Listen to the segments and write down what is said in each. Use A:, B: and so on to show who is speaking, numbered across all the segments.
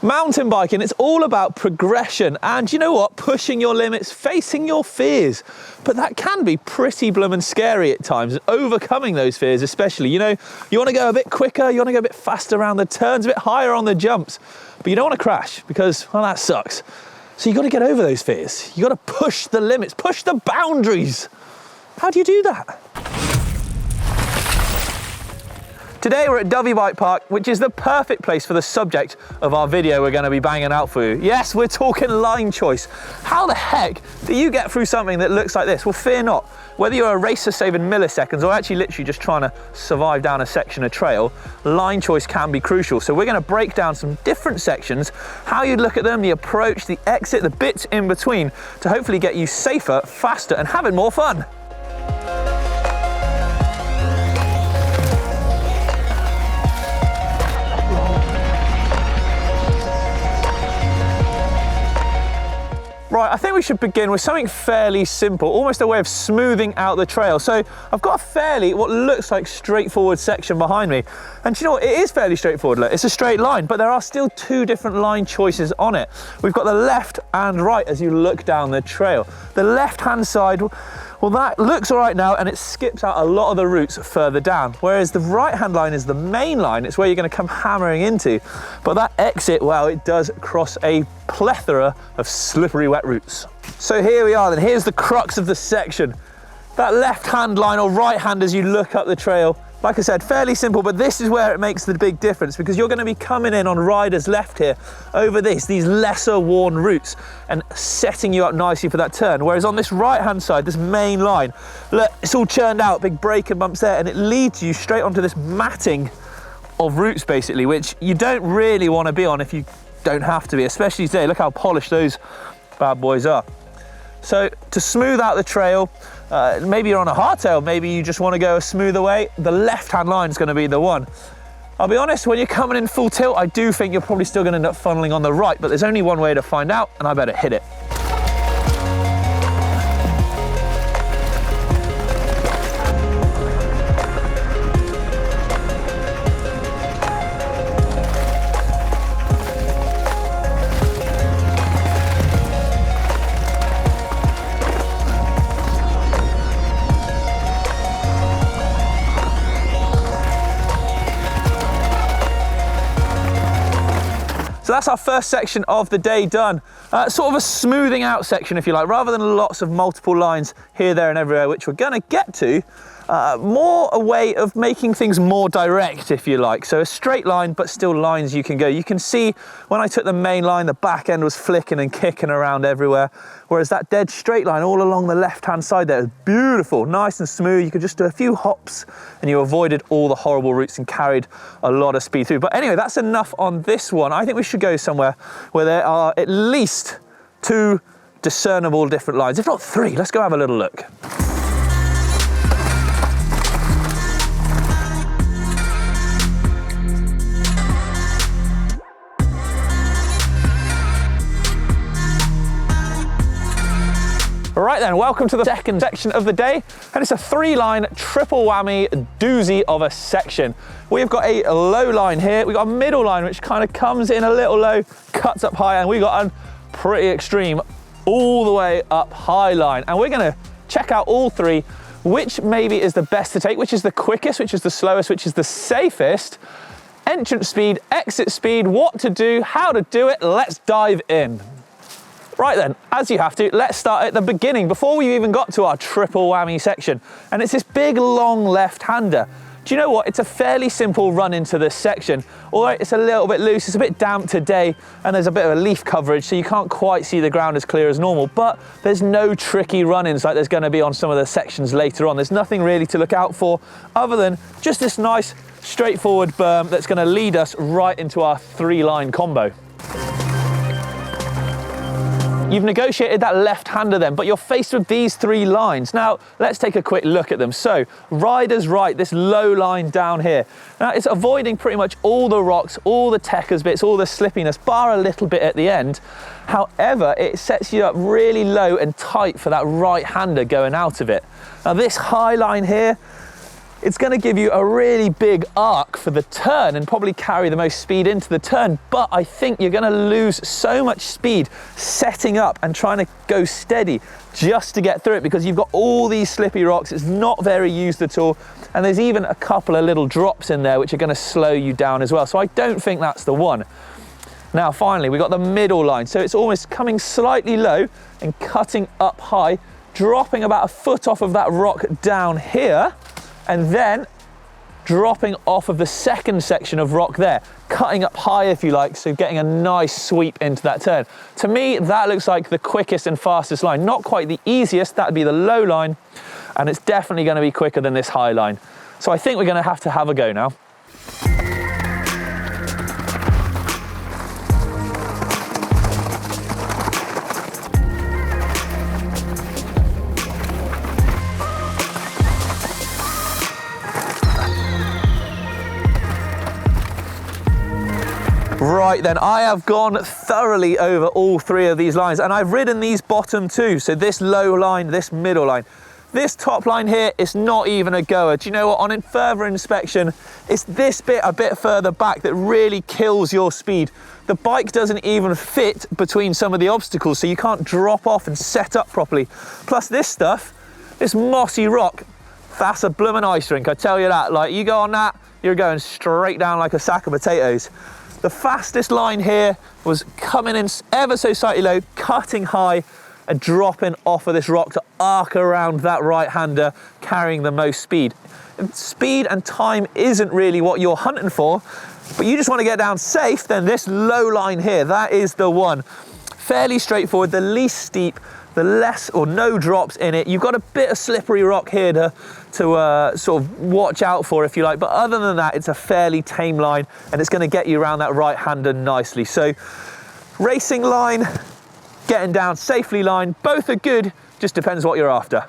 A: Mountain biking, it's all about progression and you know what? Pushing your limits, facing your fears. But that can be pretty blooming scary at times, overcoming those fears especially. You know, you want to go a bit quicker, you want to go a bit faster around the turns, a bit higher on the jumps, but you don't want to crash because, well, that sucks. So you got to get over those fears. You got to push the limits, push the boundaries. How do you do that? Today we're at Dyfi Bike Park, which is the perfect place for the subject of our video we're going to be banging out for you. Yes, we're talking line choice. How the heck do you get through something that looks like this? Well, fear not. Whether you're a racer saving milliseconds or actually literally just trying to survive down a section of trail, line choice can be crucial. So we're going to break down some different sections, how you'd look at them, the approach, the exit, the bits in between to hopefully get you safer, faster and having more fun. Right, I think we should begin with something fairly simple, almost a way of smoothing out the trail. So I've got a fairly, what looks like straightforward section behind me. And do you know what, it is fairly straightforward. Look, it's a straight line, but there are still two different line choices on it. We've got the left and right as you look down the trail. The left-hand side, well, that looks all right now and it skips out a lot of the routes further down. Whereas the right-hand line is the main line. It's where you're going to come hammering into. But that exit, well, it does cross a plethora of slippery wet routes. So here we are then. Here's the crux of the section. That left-hand line or right-hand as you look up the trail. Like I said, fairly simple, but this is where it makes the big difference because you're going to be coming in on rider's left here over these lesser worn routes and setting you up nicely for that turn. Whereas on this right-hand side, this main line, look, it's all churned out, big break and bumps there, and it leads you straight onto this matting of routes basically, which you don't really want to be on if you don't have to be, especially today. Look how polished those bad boys are. So to smooth out the trail, maybe you're on a hardtail, maybe you just want to go a smoother way, the left-hand line is going to be the one. I'll be honest, when you're coming in full tilt, I do think you're probably still going to end up funneling on the right, but there's only one way to find out, and I better hit it. So that's our first section of the day done. Sort of a smoothing out section, if you like, rather than lots of multiple lines here, there and everywhere, which we're gonna get to. More a way of making things more direct, if you like. So a straight line, but still lines you can go. You can see when I took the main line, the back end was flicking and kicking around everywhere. Whereas that dead straight line all along the left-hand side there is beautiful, nice and smooth. You could just do a few hops and you avoided all the horrible routes and carried a lot of speed through. But anyway, that's enough on this one. I think we should go somewhere where there are at least two discernible different lines, if not three. Let's go have a little look. Right then, welcome to the second section of the day, and it's a three-line triple whammy doozy of a section. We've got a low line here, we've got a middle line which kind of comes in a little low, cuts up high, and we've got a pretty extreme all the way up high line. And we're gonna check out all three, which maybe is the best to take, which is the quickest, which is the slowest, which is the safest, entrance speed, exit speed, what to do, how to do it. Let's dive in. Right then, as you have to, let's start at the beginning, before we even got to our triple whammy section. And it's this big, long left-hander. Do you know what? It's a fairly simple run into this section. Although it's a little bit loose, it's a bit damp today, and there's a bit of a leaf coverage, so you can't quite see the ground as clear as normal, but there's no tricky run-ins like there's gonna be on some of the sections later on. There's nothing really to look out for, other than just this nice, straightforward berm that's gonna lead us right into our three-line combo. You've negotiated that left-hander then, but you're faced with these three lines. Now, let's take a quick look at them. So, rider's right, this low line down here. Now, it's avoiding pretty much all the rocks, all the techers bits, all the slippiness, bar a little bit at the end. However, it sets you up really low and tight for that right-hander going out of it. Now, this high line here, it's going to give you a really big arc for the turn and probably carry the most speed into the turn. But I think you're going to lose so much speed setting up and trying to go steady just to get through it, because you've got all these slippy rocks. It's not very used at all. And there's even a couple of little drops in there which are going to slow you down as well. So I don't think that's the one. Now, finally, we've got the middle line. So it's almost coming slightly low and cutting up high, dropping about a foot off of that rock down here, and then dropping off of the second section of rock there, cutting up high if you like, so getting a nice sweep into that turn. To me, that looks like the quickest and fastest line. Not quite the easiest, that'd be the low line, and it's definitely going to be quicker than this high line. So I think we're going to have a go now. Right then, I have gone thoroughly over all three of these lines, and I've ridden these bottom two. So this low line, this middle line. This top line here, it's not even a goer. Do you know what? On further inspection, it's this bit a bit further back that really kills your speed. The bike doesn't even fit between some of the obstacles, so you can't drop off and set up properly. Plus this stuff, this mossy rock, that's a bloomin' ice rink, I tell you that. Like, you go on that, you're going straight down like a sack of potatoes. The fastest line here was coming in ever so slightly low, cutting high and dropping off of this rock to arc around that right-hander, carrying the most speed. If speed and time isn't really what you're hunting for, but you just want to get down safe, then this low line here, that is the one. Fairly straightforward, the least steep, the less or no drops in it. You've got a bit of slippery rock here to sort of watch out for, if you like, but other than that, it's a fairly tame line, and it's going to get you around that right-hander nicely. So racing line, getting down safely line, both are good, just depends what you're after.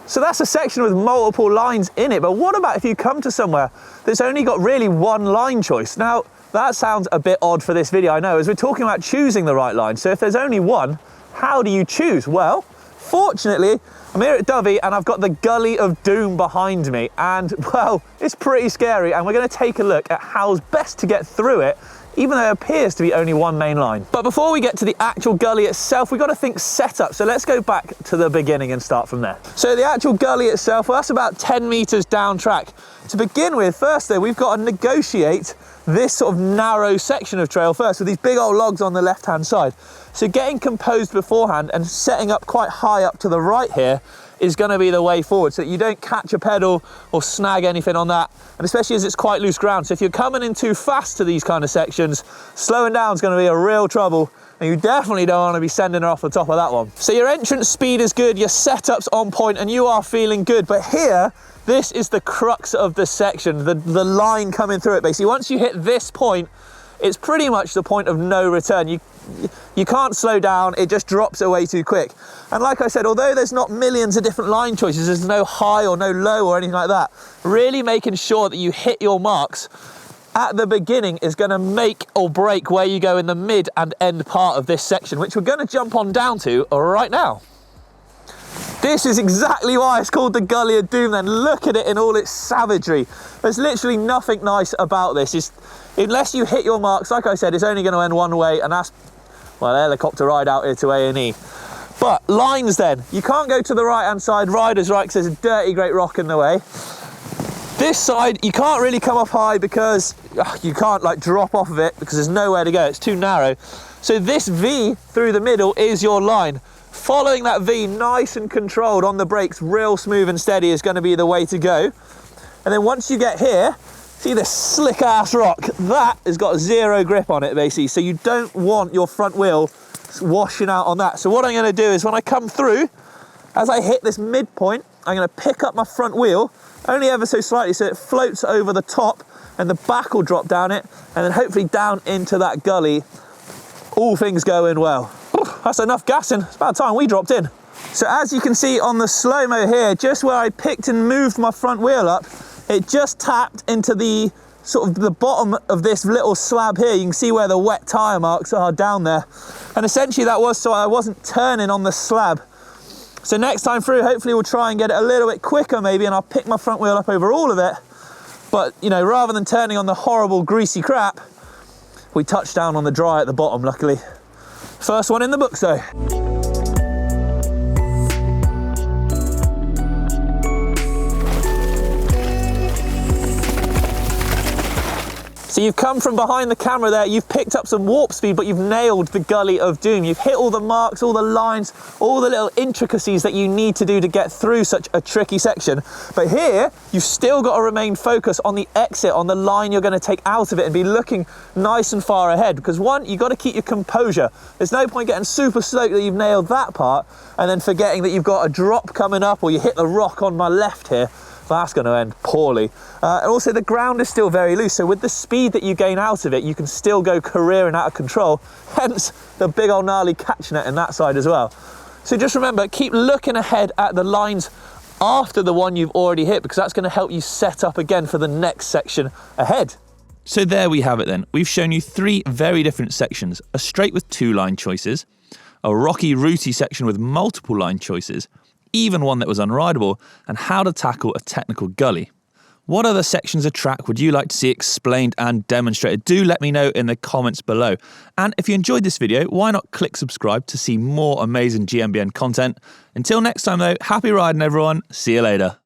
A: So that's a section with multiple lines in it, but what about if you come to somewhere that's only got really one line choice? Now, that sounds a bit odd for this video, I know, as we're talking about choosing the right line. So if there's only one, how do you choose? Well, fortunately, I'm here at Dyfi and I've got the Gully of Doom behind me, and well, it's pretty scary, and we're going to take a look at how's best to get through it, even though it appears to be only one main line. But before we get to the actual gully itself, we've got to think setup. So let's go back to the beginning and start from there. So the actual gully itself, well, that's about 10 meters down track. To begin with, first though, we've got to negotiate this sort of narrow section of trail first with these big old logs on the left-hand side. So getting composed beforehand and setting up quite high up to the right here is going to be the way forward, so that you don't catch a pedal or snag anything on that, and especially as it's quite loose ground. So if you're coming in too fast to these kind of sections, slowing down is going to be a real trouble, and you definitely don't want to be sending her off the top of that one. So your entrance speed is good, your setup's on point, and you are feeling good. But here, this is the crux of the section, the line coming through it. Basically, once you hit this point, it's pretty much the point of no return. You can't slow down, it just drops away too quick. And like I said, although there's not millions of different line choices, there's no high or no low or anything like that, really making sure that you hit your marks at the beginning is going to make or break where you go in the mid and end part of this section, which we're going to jump on down to right now. This is exactly why it's called the Gully of Doom then. Look at it in all its savagery. There's literally nothing nice about this. Unless you hit your marks, like I said, it's only going to end one way, and that's, well, helicopter ride out here to A&E. But lines then, you can't go to the right-hand side, rider's right, because there's a dirty great rock in the way. This side, you can't really come up high because you can't like drop off of it because there's nowhere to go, it's too narrow. So this V through the middle is your line. Following that V nice and controlled on the brakes, real smooth and steady, is going to be the way to go. And then once you get here, see this slick ass rock, that has got zero grip on it basically, so you don't want your front wheel washing out on that. So what I'm going to do is when I come through, as I hit this midpoint, I'm going to pick up my front wheel only ever so slightly so it floats over the top, and the back will drop down it, and then hopefully down into that gully, all things going well. That's enough gassing, it's about time we dropped in. So as you can see on the slow-mo here, just where I picked and moved my front wheel up, it just tapped into the sort of the bottom of this little slab here. You can see where the wet tyre marks are down there. And essentially that was so I wasn't turning on the slab So next time through, hopefully we'll try and get it a little bit quicker maybe, and I'll pick my front wheel up over all of it. But, you know, rather than turning on the horrible greasy crap, we touched down on the dry at the bottom, luckily. First one in the books though. So you've come from behind the camera there, you've picked up some warp speed, but you've nailed the Gully of Doom. You've hit all the marks, all the lines, all the little intricacies that you need to do to get through such a tricky section. But here, you've still got to remain focused on the exit, on the line you're going to take out of it, and be looking nice and far ahead. Because one, you've got to keep your composure. There's no point getting super stoked that you've nailed that part, and then forgetting that you've got a drop coming up, or you hit the rock on my left here. That's going to end poorly. And also the ground is still very loose, so with the speed that you gain out of it, you can still go careering out of control, hence the big old gnarly catch net in that side as well. So just remember, keep looking ahead at the lines after the one you've already hit, because that's going to help you set up again for the next section ahead.
B: So there we have it then. We've shown you 3 very different sections: a straight with 2 line choices, a rocky, rooty section with multiple line choices, even one that was unrideable, and how to tackle a technical gully. What other sections of track would you like to see explained and demonstrated? Do let me know in the comments below. And if you enjoyed this video, why not click subscribe to see more amazing GMBN content? Until next time though, happy riding everyone, see you later.